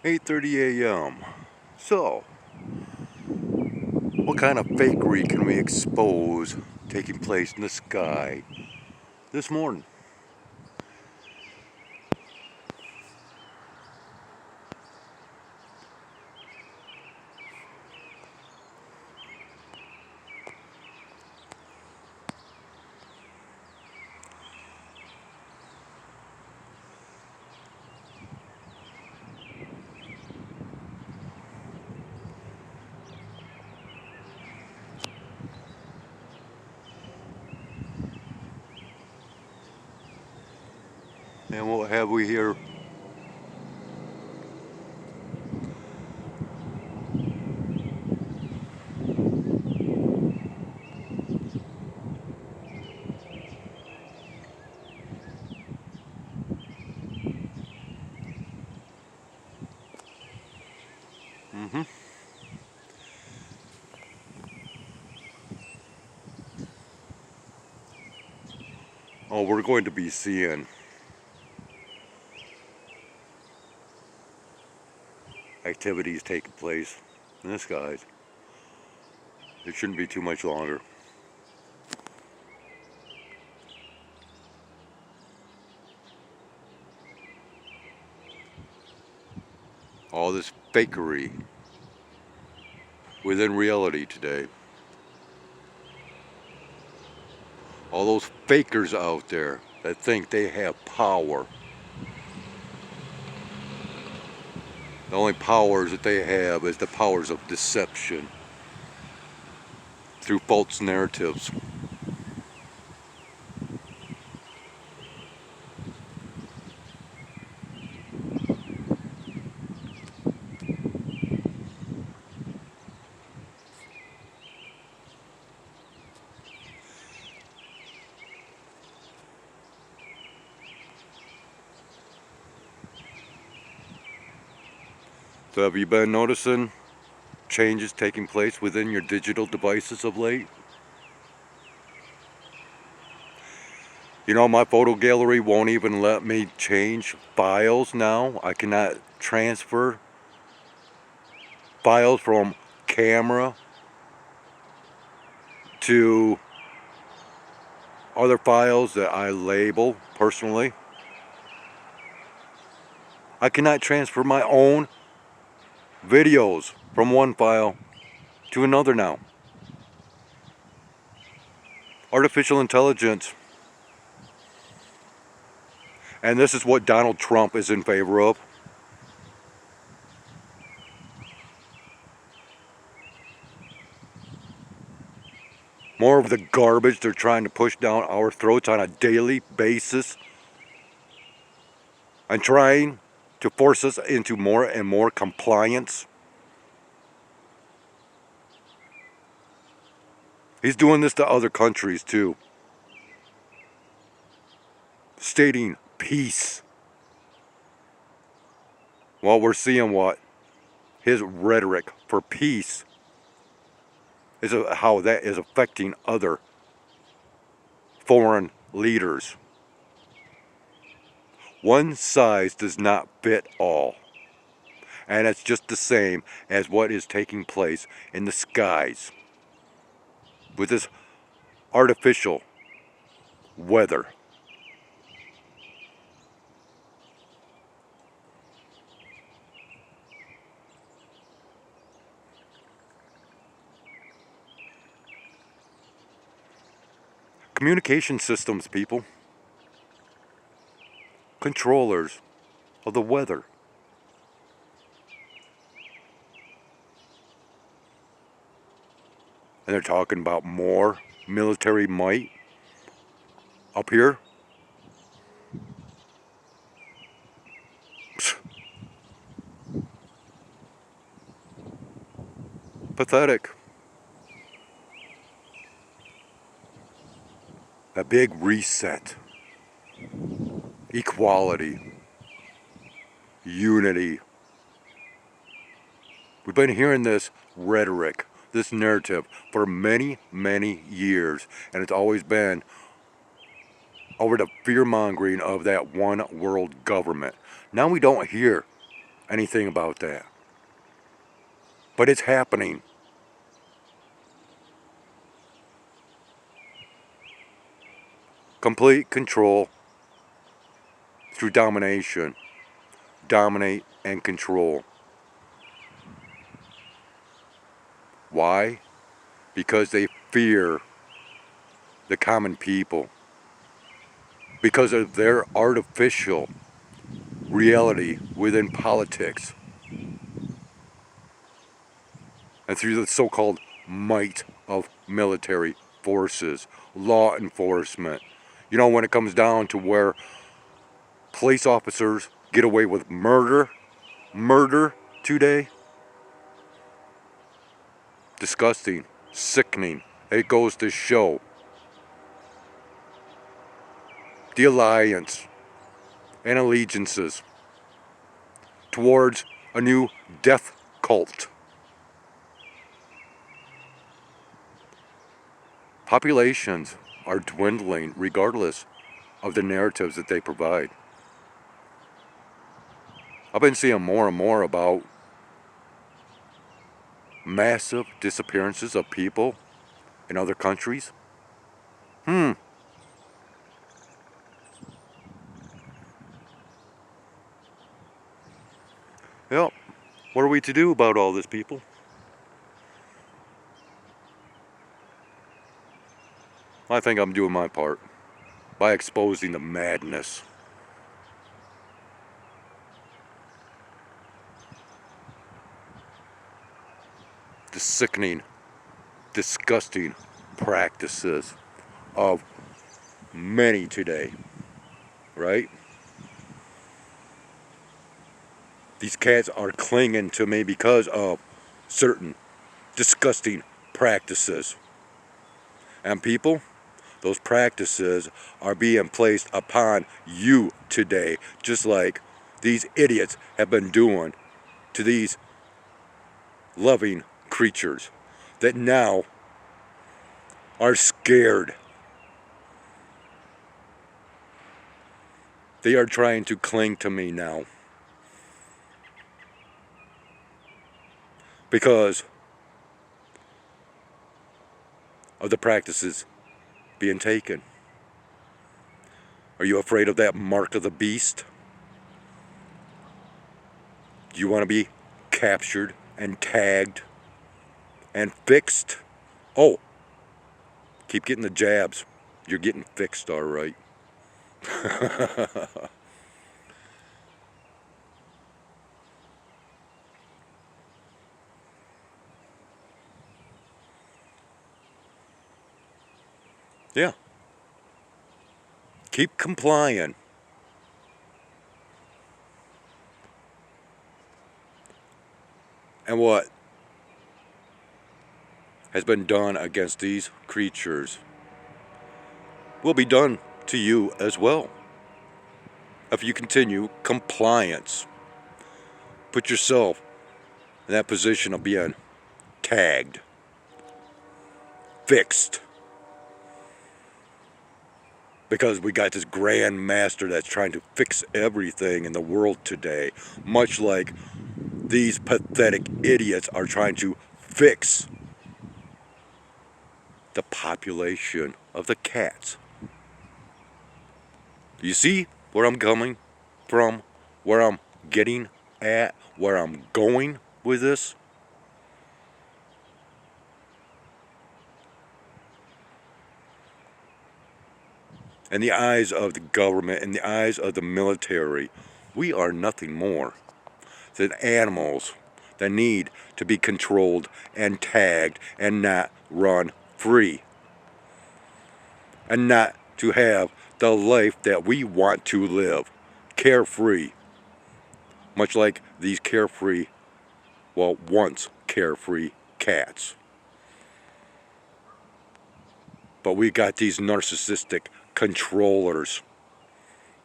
8:30 a.m. So, what kind of fakery can we expose taking place in the sky this morning? And what have we here? Oh, we're going to be seeing activities taking place in the skies. It shouldn't be too much longer. All this fakery within reality today. All those fakers out there that think they have power. The only powers that they have is the powers of deception through false narratives. So have you been noticing changes taking place within your digital devices of late? You know, my photo gallery won't even let me change files now. I cannot transfer files from camera to other files that I label personally. I cannot transfer my own videos from one file to another now. Artificial intelligence. And this is what Donald Trump is in favor of. More of the garbage they're trying to push down our throats on a daily basis. And trying to force us into more and more compliance. He's doing this to other countries too. Stating peace. Well, we're seeing what his rhetoric for peace is, how that is affecting other foreign leaders. One size does not fit all. And it's just the same as what is taking place in the skies with this artificial weather. Communication systems, people. Controllers of the weather. And they're talking about more military might up here. Pathetic. A big reset. Equality. Unity. We've been hearing this rhetoric, this narrative for many, many years. And it's always been over the fear-mongering of that one world government. Now we don't hear anything about that. But it's happening. Complete control through domination. Dominate and control. Why? Because they fear the common people. Because of their artificial reality within politics. And through the so-called might of military forces, law enforcement. You know, when it comes down to where police officers get away with murder today, disgusting, sickening. It goes to show the alliance and allegiances towards a new death cult. Populations are dwindling regardless of the narratives that they provide. I've been seeing more and more about massive disappearances of people in other countries. Yep. What are we to do about all this, people? I think I'm doing my part by exposing the madness. The sickening, disgusting practices of many today, right? These cats are clinging to me because of certain disgusting practices. And people, those practices are being placed upon you today, just like these idiots have been doing to these loving creatures that now are scared. They are trying to cling to me now because of the practices being taken. Are you afraid of that mark of the beast? Do you want to be captured and tagged and fixed? Oh, keep getting the jabs. You're getting fixed, all right. Yeah. Keep complying. And what has been done against these creatures will be done to you as well. If you continue compliance, put yourself in that position of being tagged, fixed. Because we got this grand master that's trying to fix everything in the world today, much like these pathetic idiots are trying to fix the population of the cats. You see where I'm coming from, where I'm getting at, where I'm going with this? In the eyes of the government, in the eyes of the military, we are nothing more than animals that need to be controlled and tagged and not run free. And not to have the life that we want to live, carefree. Much like these carefree, well, once carefree cats. But we got these narcissistic controllers,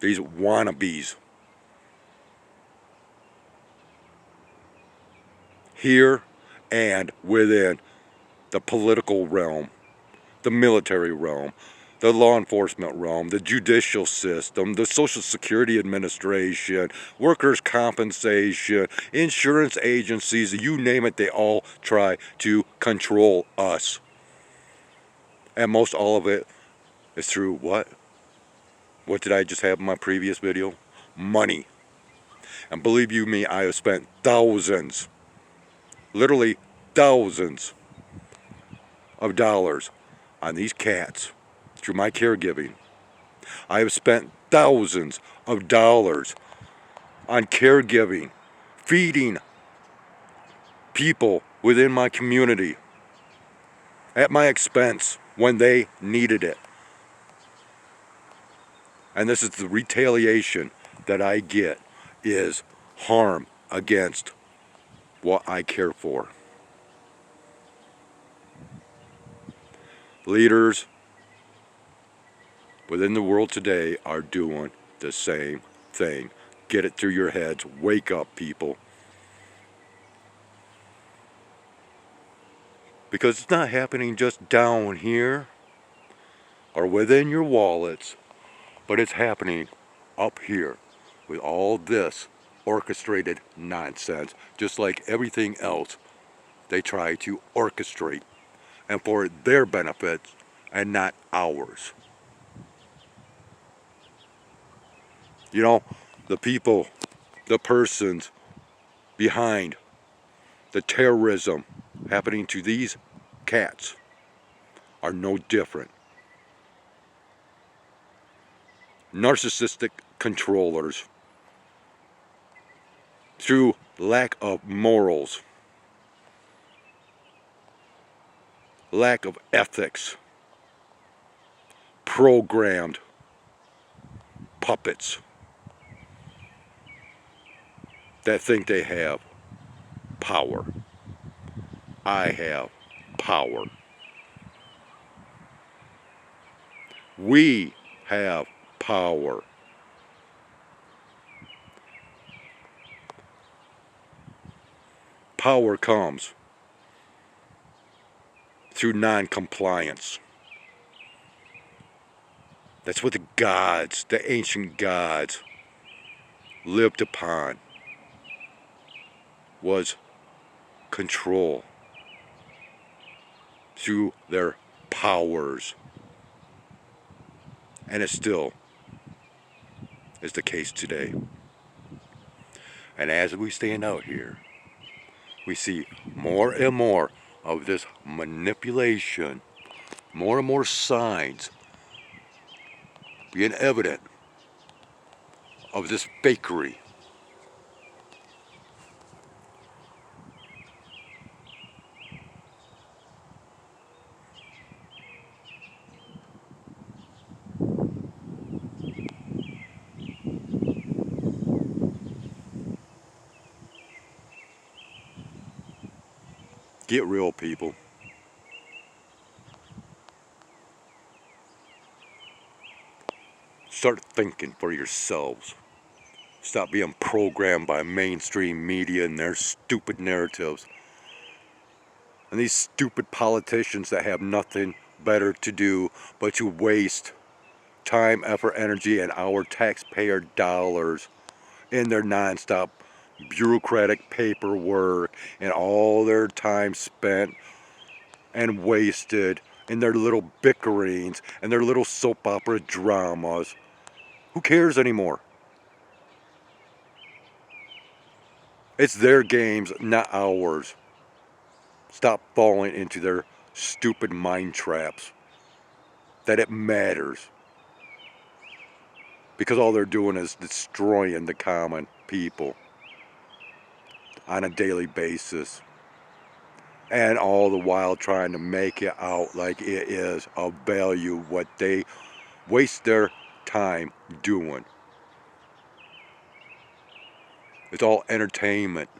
these wannabes, here and within the political realm, the military realm, the law enforcement realm, the judicial system, the Social Security Administration, workers' compensation, insurance agencies, you name it, they all try to control us. And most all of it is through what? What did I just have in my previous video? Money. And believe you me, I have spent thousands, literally thousands of dollars on these cats through my caregiving. I have spent thousands of dollars on caregiving, feeding people within my community at my expense when they needed it. And this is the retaliation that I get, is harm against what I care for. Leaders within the world today are doing the same thing. Get it through your heads. Wake up, people. Because it's not happening just down here or within your wallets, but it's happening up here with all this orchestrated nonsense, just like everything else they try to orchestrate, and for their benefits and not ours. You know, the people, the persons behind the terrorism happening to these cats are no different. Narcissistic controllers through lack of morals, lack of ethics, programmed puppets that think they have power. I have power. We have power. Power comes through non-compliance. That's what the gods, the ancient gods, lived upon, was control through their powers. And it still is the case today. And as we stand out here, we see more and more of this manipulation, more and more signs being evident of this fakery. Get real, people. Start thinking for yourselves. Stop being programmed by mainstream media and their stupid narratives. And these stupid politicians that have nothing better to do but to waste time, effort, energy, and our taxpayer dollars in their nonstop bureaucratic paperwork and all their time spent and wasted in their little bickerings and their little soap opera dramas. Who cares anymore? It's their games, not ours. Stop falling into their stupid mind traps that it matters. Because all they're doing is destroying the common people on a daily basis. And all the while trying to make it out like it is of value what they waste their time doing. It's all entertainment.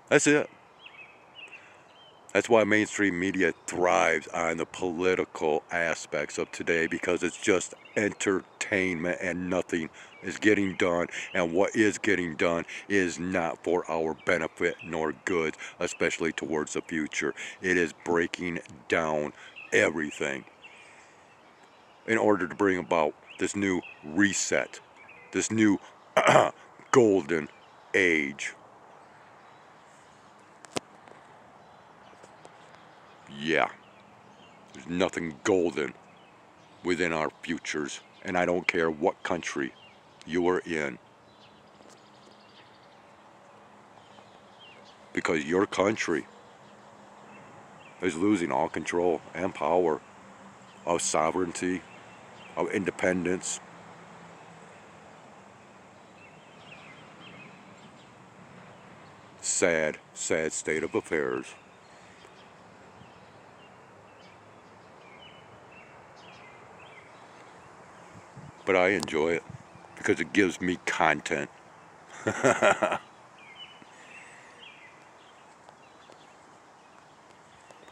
That's it. That's why mainstream media thrives on the political aspects of today, because it's just entertainment and nothing is getting done. And what is getting done is not for our benefit nor good, especially towards the future. It is breaking down everything. in order to bring about this new reset, this new golden age. Yeah, there's nothing golden within our futures, and I don't care what country you are in, because your country is losing all control and power of sovereignty, of independence. Sad, sad state of affairs. But I enjoy it because it gives me content.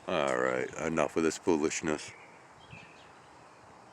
Alright, enough of this foolishness.